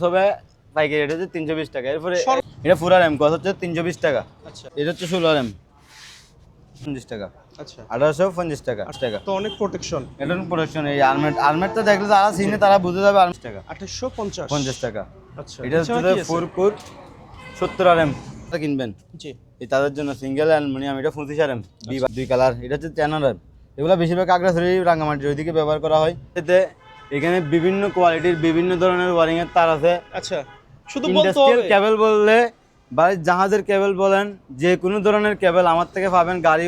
হবে পাইকারি রেট হচ্ছে 320 টাকা। এরপরে এটা ফুল আর এম কত হচ্ছে 320 টাকা। আচ্ছা, এটা হচ্ছে 16 আর এম 50 টাকা। আচ্ছা, 1850 টাকা টাকা। তো অনেক প্রোটেকশন। এটা প্রোডাকশন এই আর্মেট তো দেখলে যারা চিনে তারা বুঝে যাবে 28 টাকা 2850। 50 টাকা। আচ্ছা, এটা হচ্ছে ফুরকুর 70 আর এম কিনবেন জি, এই তাদের জন্য সিঙ্গেল অ্যালুমিনিয়াম। এটা 25 আর এম দুই কালার। এটা হচ্ছে 10 আর এম। এগুলো বেশিরভাগ আগ্রাছড়ি রাঙ্গামাটির ওইদিকে ব্যবহার করা হয়। এতে এখানে বিভিন্ন কোয়ালিটির বিভিন্ন ধরনের ওয়ারিং এর তার আছে। আচ্ছা, শুধু বলতে ইন্ডাস্ট্রিয়াল হবে। কেবল বললে বা জাহাজের কেবল বলেন, যে কোনো ধরনের কেবল আমার থেকে পাবেন। গাড়ি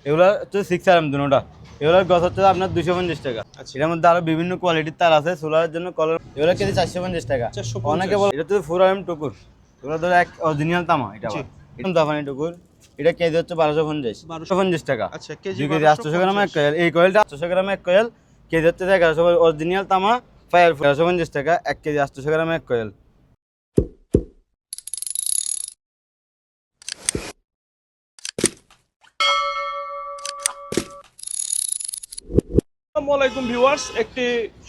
এগুলো হচ্ছে 6 আর এম দুটোটা। এগুলোর গছ হচ্ছে আপনার 250 টাকা। আচ্ছা, এটার মধ্যে আরো বিভিন্ন কোয়ালিটির তার আছে সোলারের জন্য। কলার এগুলো কেজি 450 টাকা। 450। অনেকে বলে এটা হচ্ছে 4 আর এম টুকুর। এগুলো ধরো এক অরিজিনাল তামা। এটা জি। একদম দাফানি টুকুর। এটা কেজি হচ্ছে 1250 টাকা। আচ্ছা, কেজি 2 কেজি 800 গ্রাম এক কয়েল। এই কয়েলটা 800 গ্রাম এক কয়েল কেজি হচ্ছে 1100। অরিজিনাল তামা ফায়ার 1150 টাকা 1 কেজি 800 গ্রাম এক কয়েল। আসসালামু আলাইকুম ভিউয়ার্স, একটি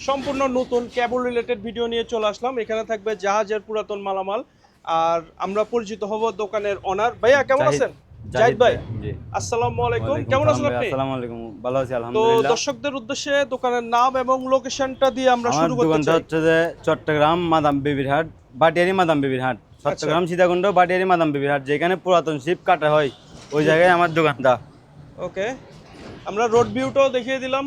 সম্পূর্ণ নতুন কেবল রিলেটেড ভিডিও নিয়ে চলে আসলাম। এখানে থাকবে জাহাজের পুরাতন মালামাল, আর আমরা পরিচিত হব দোকানের ওনার। ভাইয়া কেমন আছেন? জাহিদ ভাই, জি। আসসালামু আলাইকুম। কেমন আছেন আপনি? আসসালামু আলাইকুম, ভালো আছি তো আলহামদুলিল্লাহ। দর্শকদের উদ্দেশ্যে দোকানের নাম এবং লোকেশনটা দিয়ে আমরা আমার শুরু করতে দোকানটা চাই। হচ্ছে যে চট্টগ্রাম মাদাম বিবির হাট, বাটিয়ারি মাদাম বিবির হাট। চট্টগ্রাম সীতাকুণ্ড বাটিয়ারি মাদাম বিবির হাট, যেখানে পুরাতন শিপ কাটা হয় ওই জায়গায় আমার দোকানটা। ওকে, আমরা রোড ভিউটাও দেখিয়ে দিলাম।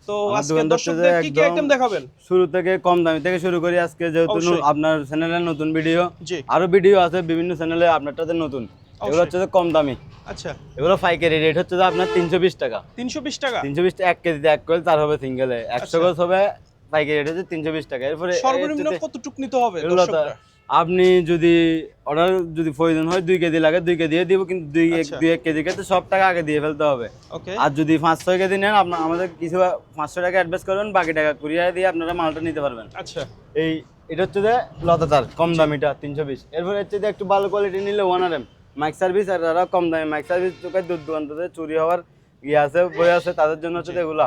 তো আমার আজকে দোকানটা হচ্ছে যে দর্শকদের কি কি একদম আইটেম দেখাবেন? শুরু থেকে কম দামি থেকে শুরু করি। আজকে যেহেতু অবশ্যই। আপনার চ্যানেলের নতুন ভিডিও, জি, আরো ভিডিও আছে বিভিন্ন চ্যানেলে, আপনারটাতে নতুন। এগুলো হচ্ছে যে কম দামি। আচ্ছা, এগুলো পাইকারি রেট হচ্ছে যে আপনার 320 টাকা। 320 টাকা। 320 টাকা 1 কেজিতে এক কয়েল তার হবে সিঙ্গেলে। 100 গজ হবে পাইকারি রেট হচ্ছে 320 টাকা। এরপরে সর্বনিম্ন কতটুক নিতে হবে এগুলো তো দর্শকরা? আপনি যদি অর্ডার যদি প্রয়োজন হয় 2 কেজি লাগে 2 কেজি দিয়ে দিব, কিন্তু 2 কেজি ক্ষেত্রে সব টাকা আগে দিয়ে ফেলতে হবে। ওকে, আর যদি 5-6 কেজি নেন আপনার আমাদের কিছু 500 টাকা অ্যাডভান্স করবেন, বাকি টাকা কুরিয়ার দিয়ে আপনারা মালটা নিতে পারবেন। আচ্ছা, এই এটা হচ্ছে যে লতাতার কম দামিটা 320। এরপরে হচ্ছে যে একটু ভালো কোয়ালিটি নিলে 1 আর এম মাইক সার্ভিস। আর যারা কম দামি মাইক সার্ভিস দোকান দূর দূরান্ততে চুরি হওয়ার আছে বই আছে, তাদের জন্য হচ্ছে এগুলা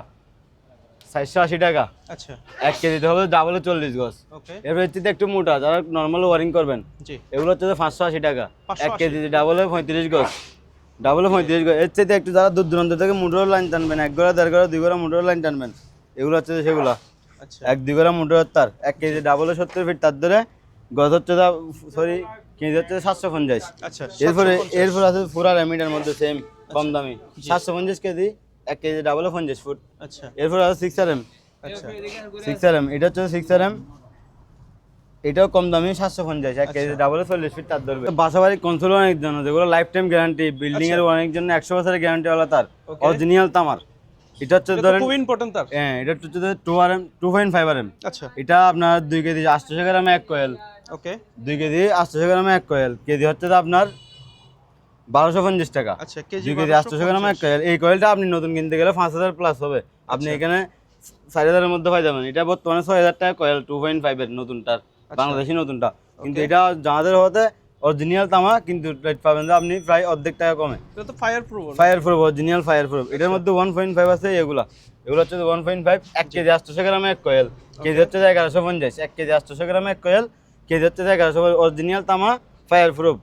480 টাকা। আচ্ছা, 1 কেজিতে হবে ডাবলে 40 গজ। ওকে, এরপর হচ্ছে একটু মোটা যারা নর্মাল ওয়ারিং করবেন, জি, এগুলো হচ্ছে 580 টাকা। 580 1 কেজি ডাবলে 35 গজ। ডাবলে 35 গজ। এর চাইতে একটু যারা দূর দূরান্ত থেকে মোটর লাইন টানবেন, 1 গড়া 1.5 গড়া 2 গড়া মোটর লাইন টানবেন, এগুলো হচ্ছে সেগুলা আচ্ছা, 1-2 গড়া মোটর তার। 1 কেজি ডাবলে 70 ফিট তার ধরে গজ হচ্ছে সরি কেজি হচ্ছে 750। আচ্ছা, এরপর আছে পুরা রেমিটার মধ্যে সেম কম দামি 750 কেজি 1 কেজি ডাবলে 50 ফুট। আচ্ছা, এরপর আছে 6 আর এম। আচ্ছা, 6 আর এম এটা হচ্ছে 6 আর এম। এটাও কম দামি 750। 1 কেজি ডাবলে 40 ফিট তার ধরবে। বাসাবাড়ি কনসোল ওয়ারিং জন্য যেগুলো লাইফ টাইম গ্যারান্টি, বিল্ডিং এর ওয়ারিং জন্য 100 বছরের গ্যারান্টি ওয়ালা তার, Okay. অরিজিনাল তামার। এটা হচ্ছে এটা তো ধরেন খুব ইম্পর্টেন্ট তার। হ্যাঁ, এটা হচ্ছে 2 আর এম 2.5 আর এম। আচ্ছা, এটা আপনার 2 কেজি 800 গ্রামে এক কয়েল। ওকে, 2 কেজি 800 গ্রামে এক কয়েল কেজি হচ্ছে যে আপনার 1250 টাকা। আচ্ছা, কেজি 2 কেজি 800 গ্রামে এক কয়েল। এই কয়েলটা আপনি নতুন কিনতে গেলে 5000 প্লাস হবে। আপনি এখানে 4000 এর মধ্যে পাই যাবেন। এটা বর্তমানে 6000 টাকা কয়েল 2.5 এর নতুনটার, বাংলাদেশি নতুনটা। কিন্তু এটা যাদের হতে অরিজিনাল তামা, কিন্তু রেট পাবেন যে আপনি প্রায় অর্ধেক টাকা কমে। এটা তো fire proof. Fire proof, original fire proof. এটার মধ্যে 1.5 আছে এগুলো হচ্ছে 1.5। 1 কেজি 800 গ্রামে এক কয়েল কেজি হচ্ছে 1150। 1 কেজি 800 গ্রামে এক কয়েল কেজি হচ্ছে 1100। অরিজিনাল তামা ফায়ার প্রুফ।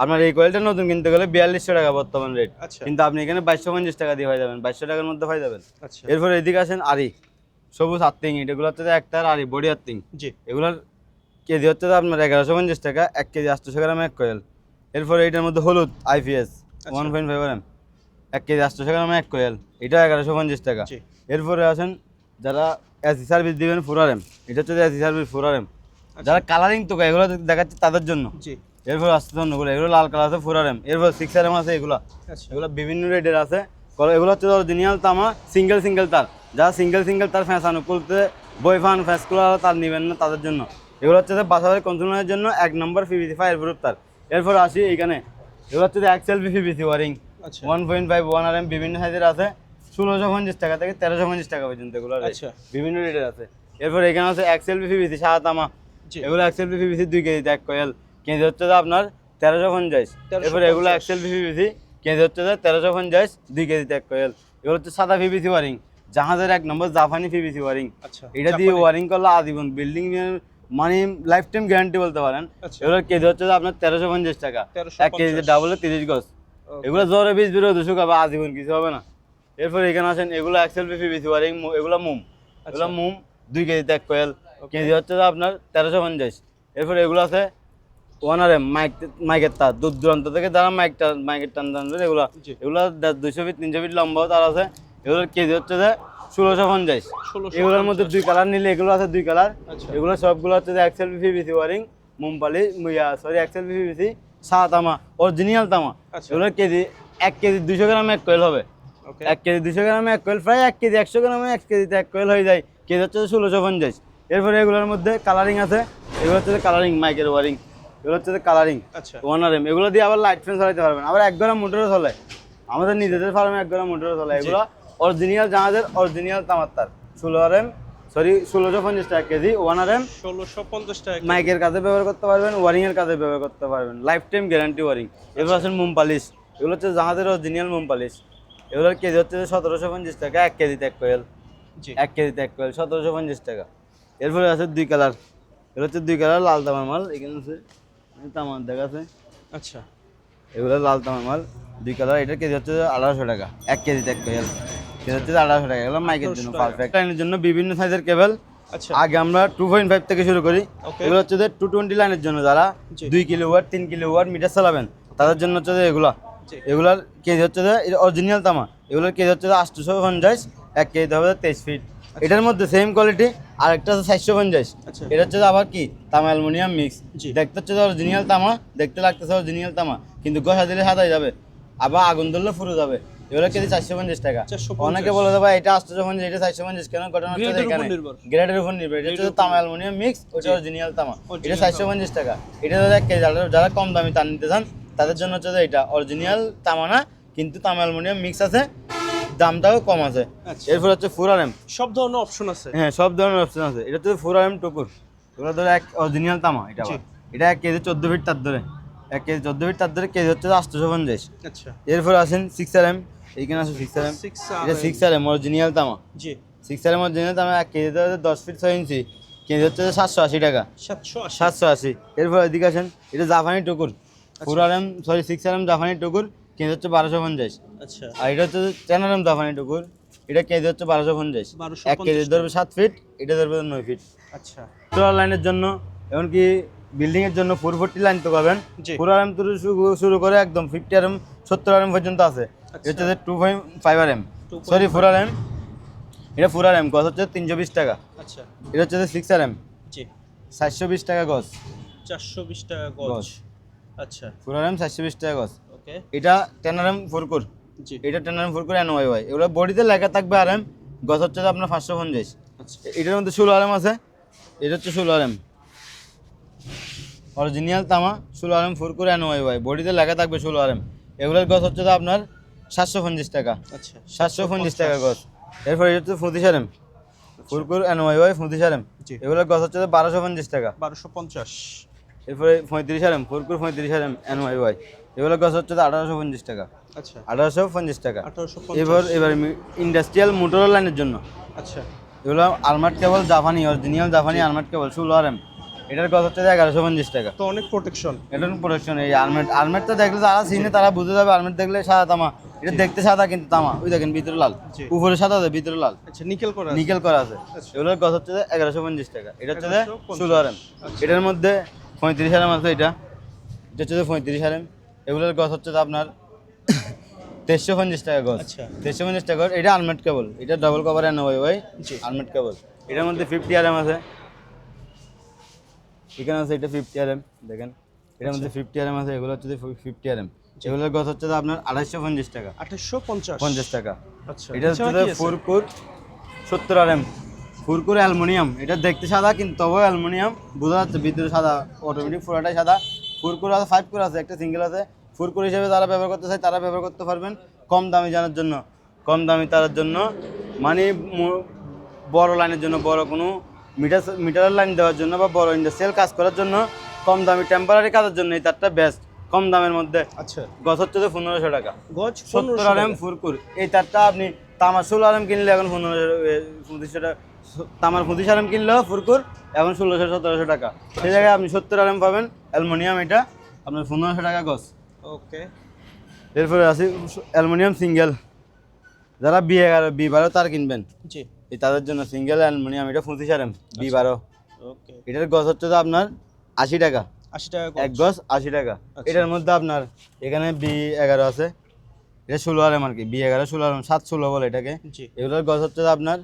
আপনার এই কয়েলটা নতুন কিনতে গেলে 4200 টাকা বর্তমান রেট, আচ্ছা, কিন্তু আপনি এখানে 2250 টাকা দিয়ে পাই যাবেন, 2200 টাকার মধ্যে পাই যাবেন। আচ্ছা, এরপর এদিকে আসেন আরি সবুজ আর্থিং। এগুলো হচ্ছে একটার আরি বডি আর্থিং। জি, এগুলোর কেজি হচ্ছে আপনার 1150 টাকা। 1 কেজি 800 গ্রামে এক কয়েল। এরপরে এটার মধ্যে হলুদ আইপিএস 1.5 এম 1 কেজি 800 গ্রামে এক কয়েল, এটা 1150 টাকা। জি, এরপরে আসেন যারা এসি সার্ভিস দিবেন 4 আর এম। এটা হচ্ছে এসি সার্ভিস 4 আর এম। যারা কালারিং তো এগুলো দেখাচ্ছে তাদের জন্য। জি, এরপর আসছে অন্যগুলো, এগুলো লাল কালার আছে 4 আর এম। এরপর 6 আর এম আছে এগুলো। আচ্ছা, এগুলো বিভিন্ন রেটের আছে। এগুলো হচ্ছে অরিজিনাল তামা সিঙ্গেল তার। যারা সিঙ্গেল তার ফ্যাঁসানো খুলতে বই ফান ফ্যাঁসগুলো তার নেবেন না তাদের জন্য। এগুলো হচ্ছে বাসাবাড়ি কনজিউমারের জন্য 1 নম্বর পিভিসি ফায়ার প্রুফ তার। এরপর আসি এইখানে এগুলো হচ্ছে এক্সএলভি পিভিসি ওয়ারিং আচ্ছা, 1.5 1 আর এম বিভিন্ন সাইজের আছে। 1650 টাকা থেকে 1350 টাকা পর্যন্ত এগুলো আচ্ছা, বিভিন্ন রেটের আছে। এরপর এখানে আছে এক্সএলভি পিভিসি সাদা তামা। জি, এগুলো এক্সএলভি পিভিসি 2 কেজিতে এক কয়েল কেজি হচ্ছে আপনার 1350। এরপর এগুলো এক্সএলভি পিভিসি কেজি হচ্ছে 1350 2 কেজিতে এক কয়েল। এগুলো হচ্ছে সাদা পিভিসি ওয়ারিং, জাহাজের 1 নম্বর জাপানি পিভিসি ওয়ারিং। আচ্ছা, এটা দিয়ে ওয়ারিং করলে আজীবন বিল্ডিং মানে লাইফ টাইম গ্যারান্টি বলতে পারেন। আচ্ছা। এগুলোর কেজি হচ্ছে যে আপনার 1350 টাকা, 1 কেজিতে 1350 ডাবলে 30 গজ। এগুলো জ্বরে বীজ বেরো দুশো খাবে, আজীবন কিছু হবে না। এরপর এখানে আসেন, এগুলো এক্সেল পিভিসি ওয়ারিং, এগুলো মুম, এগুলো মুম 2 কেজিতে 1 কয়েল, কেজি হচ্ছে যে আপনার 1350। এরপর এগুলো আছে ওয়ানারে মাইকের তার, দূর দূরান্ত থেকে যারা মাইকের টান টানবে এগুলো, জি। এগুলো 200 ফিট 300 ফিট লম্বাও তার আছে। এগুলোর কেজি হচ্ছে যে 1650। 1650 এগুলোর মধ্যে 2 কালার নিলে, এগুলো আছে 2 কালার। আচ্ছা। এগুলো সবগুলো হচ্ছে যে এক্সেল পিভিসি ওয়ারিং, মুমপালি এক্সেল পিভিসি সাদা তামা, অরিজিনাল তামা। আচ্ছা। এগুলোর কেজি 1 কেজি 200 গ্রামে 1 কয়েল হবে। ওকে। 1 কেজি 200 গ্রামে 1 কয়েল, প্রায় 1 কেজি 100 গ্রামে 1 কেজিতে 1 কয়েল হয়ে যায়। কেজি হচ্ছে 1650। এরপরে এগুলোর মধ্যে কালারিং আছে, এগুলো হচ্ছে যে কালারিং মাইকের ওয়ারিং, এগুলো হচ্ছে যে কালারিং আচ্ছা। ওয়ানারেম। এগুলো দিয়ে আবার লাইট ফ্যান চালাতে পারবেন, আবার 1 গ্রাম মোটরও চলে, আমাদের নিজেদের ফার্মে 1 গ্রাম মোটরও চলে। এগুলো অরিজিনাল জাহাজের অরিজিনাল তামার তার, 1650 টাকা কেজি ওয়ানারেম। 1650 টাকা। মাইকের কাজে ব্যবহার করতে পারবেন, ওয়ারিং এর কাজে ব্যবহার করতে পারবেন, লাইফ টাইম গ্যারান্টি ওয়ারিং। এগুলো আছেন মোম পালিশ, এগুলো হচ্ছে জাহাজের অরিজিনাল মোম পালিশ। এগুলোর কেজি হচ্ছে 1750 টাকা, 1 কেজিতে 1 কয়েল, জি। 1 কেজিতে 1 কয়েল 1750 টাকা। এরপরে আছে 2 কালার, এগুলো হচ্ছে 2 কালার লাল তামার মাল। এখানে আছে তামার দেখা আছে, আচ্ছা। এগুলো লাল তামার মাল 2 কালার। এটার কেজি হচ্ছে 1800 টাকা, 1 কেজিতে 1 কয়েল, কেজি হচ্ছে 1800 টাকা। এগুলো মাইকের জন্য 1800 টাকা। পারফেক্ট। লাইনের জন্য বিভিন্ন সাইজের কেবল। আচ্ছা। আগে আমরা 2.5 থেকে শুরু করি। ওকে। এগুলো হচ্ছে যে 220 লাইনের জন্য, যারা জি। 2 কিলোওয়াট 3 কিলোওয়াট মিটার চালাবেন তাদের জন্য হচ্ছে যে এগুলা। জি। এগুলার কেজি হচ্ছে যে অরিজিনাল তামা, এগুলোর কেজি হচ্ছে যে 850, 1 কেজিতে হবে 23 ফিট। এটার মধ্যে সেম কোয়ালিটি আরেকটা আছে 750। আচ্ছা। এটা হচ্ছে যে আবার কি তামা অ্যালুমিনিয়াম মিক্স, জি। দেখতে হচ্ছে যে অরিজিনাল তামা, দেখতে লাগতেছে অরিজিনাল তামা, কিন্তু ঘষা দিলে সাদাই যাবে, আবার আগুন ধরলে পুরো যাবে। এগুলো কেজি 450 টাকা। 450। অনেকে বলে দেবে এটা 850, এটা 450, কেন? ঘটনা হচ্ছে যে গ্রেডের উপর এখানে নির্ভর। গ্রেডের উপর নির্ভর। এটা হচ্ছে তামা অ্যালুমিনিয়াম মিক্স, ওটা অরিজিনাল তামা, এটা Original 450 টাকা। এটা যারা 1 কেজি, যারা কম দামি তার নিতে চান তাদের জন্য হচ্ছে যে এটা অরিজিনাল তামা না, কিন্তু তামা অ্যালুমিনিয়াম মিক্স আছে, দামটাও কম আছে। আচ্ছা। এরপর হচ্ছে 4RM। সব ধরনের অপশন আছে। হ্যাঁ, সব ধরনের অপশন আছে। এটা হচ্ছে 4RM টুকুর, এগুলো ধরে এক অরিজিনাল তামা। এটা জি। আবার এটা 1 কেজি 14 ফিট তার ধরে, 1 কেজি 14 ফিট তার ধরে, কেজি হচ্ছে 850। আচ্ছা। এরপর আসেন 6RM। এইখানে আছে 6RM, 6RM এটা 6RM অরিজিনাল তামা। জি। 6RM অরিজিনাল তামা 1 কেজি 10 ফিট 6 ইঞ্চি, কেজি হচ্ছে 780 টাকা, 780। 780। এরপর এদিকে আসেন, এটা জাপানি টুকুর, 6RM জাপানি টুকুর, কেজি হচ্ছে 1250। আচ্ছা। আর এটা হচ্ছে 10RM জাপানি টুকুর, এটা কেজি হচ্ছে 1250। 1250 1 কেজি ধরবে 7 ফিট, এটা ধরবে 9 ফিট। আচ্ছা। সোলার লাইনের জন্য, এমনকি বিল্ডিং এর জন্য 440 লাইন তো পাবেন। জি। 4RM থেকে শুরু করে একদম 50RM 70RM পর্যন্ত আছে। আচ্ছা। এটা হচ্ছে 2.5RM, 2.5 সরি 4RM। এটা 4RM, গজ হচ্ছে 320 টাকা। আচ্ছা। এটা হচ্ছে 6RM, জি। 420 টাকা গজ। 420 টাকা গজ। গজ। আচ্ছা। 4RM 420 টাকা গজ। ওকে। এটা 10RM 4 কোর, জি। এটা 10RM 4 কোর NYY। এগুলো বডিতে লেখা থাকবে RM, গজ হচ্ছে যে আপনার 550। আচ্ছা। এটার মধ্যে 16RM আছে, এটা হচ্ছে 16RM অরিজিনাল তামা, 16RM 4 কোর NYY, বডিতে লেখা থাকবে 16RM। এগুলোর গজ হচ্ছে যে আপনার 750 টাকা, আচ্ছা। 750 টাকা গজ। এরপর এটা হচ্ছে 35RM 4 কোর NYY 35RM, জি। এগুলোর গজ হচ্ছে যে 1250 টাকা। 1250। এরপরে 35RM 4 কোর 35RM NYY, এগুলোর গজ হচ্ছে যে 1850 টাকা, আচ্ছা। 1850 টাকা। 1850। এবার ইন্ডাস্ট্রিয়াল মোটর লাইনের জন্য আচ্ছা। এগুলো আলমার্ট কেবল জাপানি, অরিজিনাল জাপানি আলমার্ট কেবল 16RM, এটার গজ হচ্ছে যে 1150 টাকা। তো অনেক প্রোটেকশন। এটার প্রোডাকশন এই আলমেটটা দেখলে যারা চিনে তারা বুঝে যাবে। আলমেট দেখলে সাদা তামা, এটা দেখতে সাদা কিন্তু তামা, ওই দেখেন ভিতরে লাল, জি। উপরে সাদা আছে ভিতরে লাল, আচ্ছা, নিকেল করা আছে। নিকেল করা আছে। আচ্ছা। এগুলোর গজ হচ্ছে যে 1150 টাকা। এটা হচ্ছে যে 1150 16RM। আচ্ছা। এটার মধ্যে 35RM আছে, এটা হচ্ছে যে 35RM। এগুলোর গজ হচ্ছে যে আপনার 2350 টাকা গজ। আচ্ছা। 2350 টাকা গজ। এটা আলমেট কেবল, এটা ডাবল কভার NYY জি। আলমেট কেবল। এটার মধ্যে 50RM আছে, এখানে আছে এটা 50RM দেখেন, এটার মধ্যে 50RM আছে, এগুলো হচ্ছে যে 50RM। এগুলোর গজ হচ্ছে যে আপনার 2850 টাকা, 2850। 50 টাকা। আচ্ছা। এটা হচ্ছে এছাড়া যে কি আছে? 4 কোর 70RM, 4 কোর অ্যালুমিনিয়াম। এটা দেখতে সাদা কিন্তু তবে অ্যালুমিনিয়াম, বোঝা যাচ্ছে ভিতরে সাদা, অটোমেটিক পুরোটাই সাদা। 4 কোর আছে, 5 কোর আছে, একটা সিঙ্গেল আছে। 4 কোর হিসেবে যারা ব্যবহার করতে চায় তারা ব্যবহার করতে পারবেন। কম দামি জানার জন্য, কম দামি তার জন্য, মানে বড় লাইনের জন্য, বড় কোনো মিটারের লাইন দেওয়ার জন্য বা বড় ইন্ডাস্ট্রিয়াল কাজ করার জন্য, কম দামি টেম্পোরারি কাজের জন্য এই তারটা বেস্ট, কম দামের মধ্যে। আচ্ছা। গজ হচ্ছে যে 1500 টাকা, গজ 70RM 4 কোর। এই তারটা আপনি তামা 16RM কিনলে এখন 2500 টাকা, তামার 25 আরএম কিনলেও ফুরকুর এখন 1600-1700 টাকা। সেই জায়গায় আপনি 70 আরএম পাবেন অ্যালুমিনিয়াম, এটা আপনার 1500 টাকা গজ। ওকে। এরপরে আছে অ্যালুমিনিয়াম সিঙ্গেল, যারা B12 তার কিনবেন জি। এই তাদের জন্য সিঙ্গেল অ্যালুমিনিয়াম, এটা 25 আরএম B12। ওকে। এটার গজ হচ্ছে যে আপনার 80 টাকা, 80 টাকা এক গজ 80 টাকা। আচ্ছা। এটার মধ্যে আপনার এখানে B11 আছে, এটা 16 আরএম আর কি, B11 16 আরএম 716 বলে এটাকে। জি। এগুলোর গজ হচ্ছে যে আপনার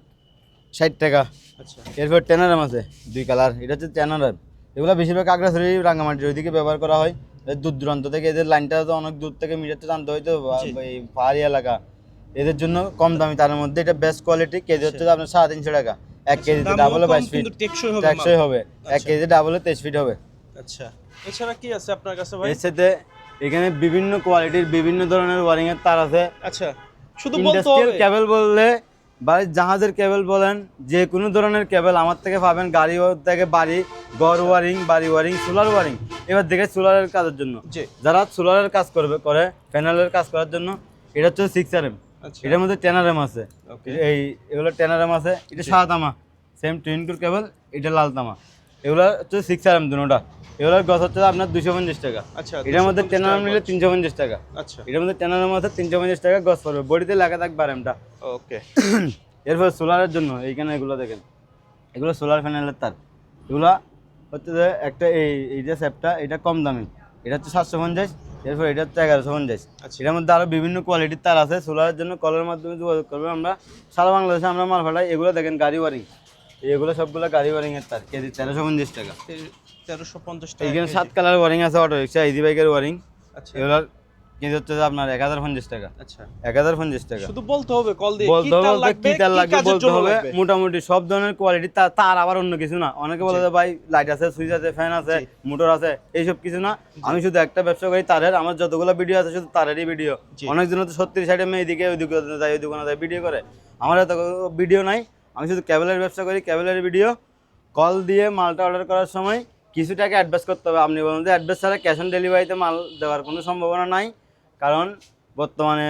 60 টাকা। আচ্ছা। এরপর 10 আরএম আছে 2 কালার, এটা হচ্ছে 10 আরএম। এগুলো বেশিরভাগ আগ্রাছড়ি রাঙ্গামাটির ওইদিকে ব্যবহার করা হয়। দূর দূরান্ত থেকে এদের লাইনটা তো অনেক দূর থেকে মিটারতে টানতে হয়তো, জি। এই পাহাড়ি এলাকা, এদের জন্য কম দামি। তার মধ্যে এটা বেস্ট কোয়ালিটি, কেজি হচ্ছে যে আপনার 350 টাকা। 1 কেজিতে দামও ডাবলে কম, 22 ফিট, কিন্তু টেকসই হবে টেকসই হবে। 1 আচ্ছা। কেজি ডাবলে 23 ফিট হবে। আচ্ছা। এছাড়া কি আছে আপনার কাছে ভাই? এর সাথে এখানে বিভিন্ন কোয়ালিটির বিভিন্ন ধরনের ওয়ারিং এর তার আছে। আচ্ছা, শুধু বলতে ইন্ডাস্ট্রিয়াল হবে। কেবল বললে বা জাহাজের কেবল বলেন, যে কোনো ধরনের কেবল আমার থেকে পাবেন। গাড়ি থেকে বাড়ি, ঘর ওয়ারিং, বাড়ি ওয়ারিং, সোলার ওয়ারিং। এবার দেখে সোলারের কাজের জন্য, জি। যারা সোলারের কাজ করে প্যানেলের কাজ করার জন্য, এটা হচ্ছে 6 আরএম। আচ্ছা। এটার মধ্যে 10 আরএম আছে। ওকে। এগুলো 10 আরএম আছে। এটা সাদা তামা, সেম টুইন কোর কেবল, এটা লাল তামা। এগুলো হচ্ছে 6 আরএম দুটোটা। এগুলোর গজ হচ্ছে আপনার 250 টাকা। আচ্ছা। এটার মধ্যে 10 250 আরএম নিলে গজ। 350 টাকা। আচ্ছা। এটার মধ্যে 10 আরএম আছে, 350 টাকা গজ পড়বে। বডিতে লেখা থাকবে আরএমটা। ওকে। এরপর সোলারের জন্য এইখানে এগুলো দেখেন, এগুলো সোলার প্যানেলের তার। এগুলো হচ্ছে যে একটা এই যে স্যাপটা, এটা কম দামি, এটা হচ্ছে 750। এরপর এটা হচ্ছে 1150। আচ্ছা। এটার মধ্যে আরও বিভিন্ন কোয়ালিটির তার আছে। সোলারের জন্য কলের মাধ্যমে যোগাযোগ করবে, আমরা সারা বাংলাদেশে আমরা মাল পাঠাই। এগুলো দেখেন গাড়ি ওয়ারিং, এগুলো সবগুলো গাড়ি ওয়ারিং এর তার, কেজি 1350 টাকা। 1350 টাকা। এইখানে 7 কালার ওয়ারিং আছে, অটো রিক্সা, ইজি বাইকের ওয়ারিং। আচ্ছা। এগুলোর কেজি হচ্ছে যে আপনার 1050 টাকা। আচ্ছা। 1050 টাকা। শুধু বলতে হবে কল দিয়ে বলতে হবে কি তার লাগবে, কাজের বলতে জন্য হবে। লাগবে। মোটামুটি সব ধরনের কোয়ালিটি তার, আবার অন্য কিছু না। অনেকে বলে যে ভাই লাইট আছে, সুইচ আছে, ফ্যান আছে, জি। মোটর আছে, এইসব কিছু না। আমি শুধু একটা ব্যবসা করি তারের, আমার যতগুলো ভিডিও আছে শুধু তারেরই ভিডিও। জি। অনেকজন তো 30 সাইডে এইদিকে ওইদিকে যায়, ওই দোকানে যায় ভিডিও করে। আমার এত ভিডিও নাই, আমি শুধু কেবলের ব্যবসা করি, কেবলের ভিডিও। কল দিয়ে মালটা অর্ডার করার সময় কিছু টাকা অ্যাডভান্স করতে হবে। আপনি বলুন যে অ্যাডভান্স ছাড়া ক্যাশ অন ডেলিভারিতে মাল দেওয়ার কোনো সম্ভাবনা নাই, কারণ বর্তমানে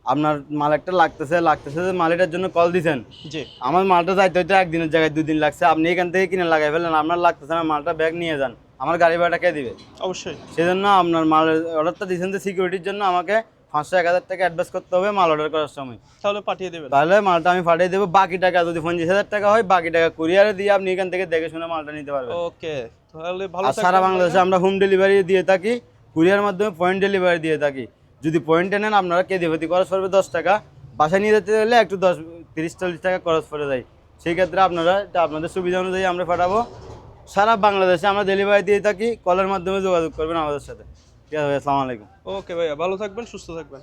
আপনার মাল একটা লাগতেছে যে মাল এটার জন্য কল দিছেন। জি। আমার মালটা যাইতে হয়তো একদিনের জায়গায় 2 দিন লাগছে, আপনি এখান থেকে কিনে লাগাই ফেলেন, আপনার লাগতেছে না, মালটা ব্যাগ নিয়ে যান, আমার গাড়ি ভাড়াটা কে দিবে? অবশ্যই। সেজন্য আপনার মালের অর্ডারটা দিয়েছেন যে সিকিউরিটির জন্য আমাকে 500-1000 টাকা অ্যাডভান্স করতে হবে মাল অর্ডার করার সময়। তাহলে পাঠিয়ে দেবেন। তাহলে মালটা আমি পাঠিয়ে দেবো। বাকি টাকা যদি 25,000 টাকা হয়, বাকি টাকা কুরিয়ারে দিয়ে আপনি এখান থেকে দেখে শুনে মালটা নিতে পারবেন। ওকে। তাহলে ভালো আর সারা বাংলাদেশে আমরা হোম ডেলিভারি দিয়ে থাকি, কুরিয়ার মাধ্যমে পয়েন্ট ডেলিভারি দিয়ে থাকি। যদি পয়েন্টে নেন আপনারা কেজিপ্রতি খরচ পড়বে 10 টাকা, বাসায় নিয়ে যেতে গেলে একটু 30-40 টাকা খরচ পড়ে যায়। সেই ক্ষেত্রে আপনারা এটা আপনাদের সুবিধা অনুযায়ী আমরা পাঠাবো। সারা বাংলাদেশে আমরা ডেলিভারি দিয়ে থাকি, কলের মাধ্যমে যোগাযোগ করবেন আমাদের সাথে। ঠিক আছে ভাই, আসসালামু আলাইকুম। ওকে ভাইয়া, ভালো থাকবেন, সুস্থ থাকবেন।